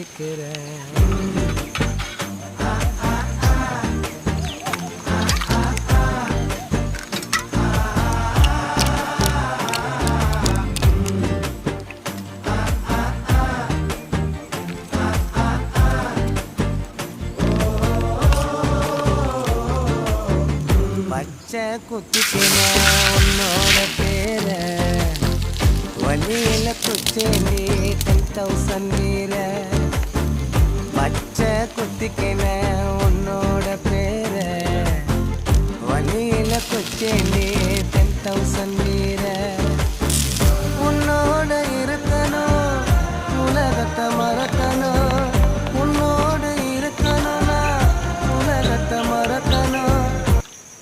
கேட்கிறேன். பச்சை குத்திக்கின உன்னோட பேர வழியில குச்சேண்டி 10,000 வீர. பச்சை குத்திக்கின உன்னோட பேர வழியில குச்சேண்டி 10,000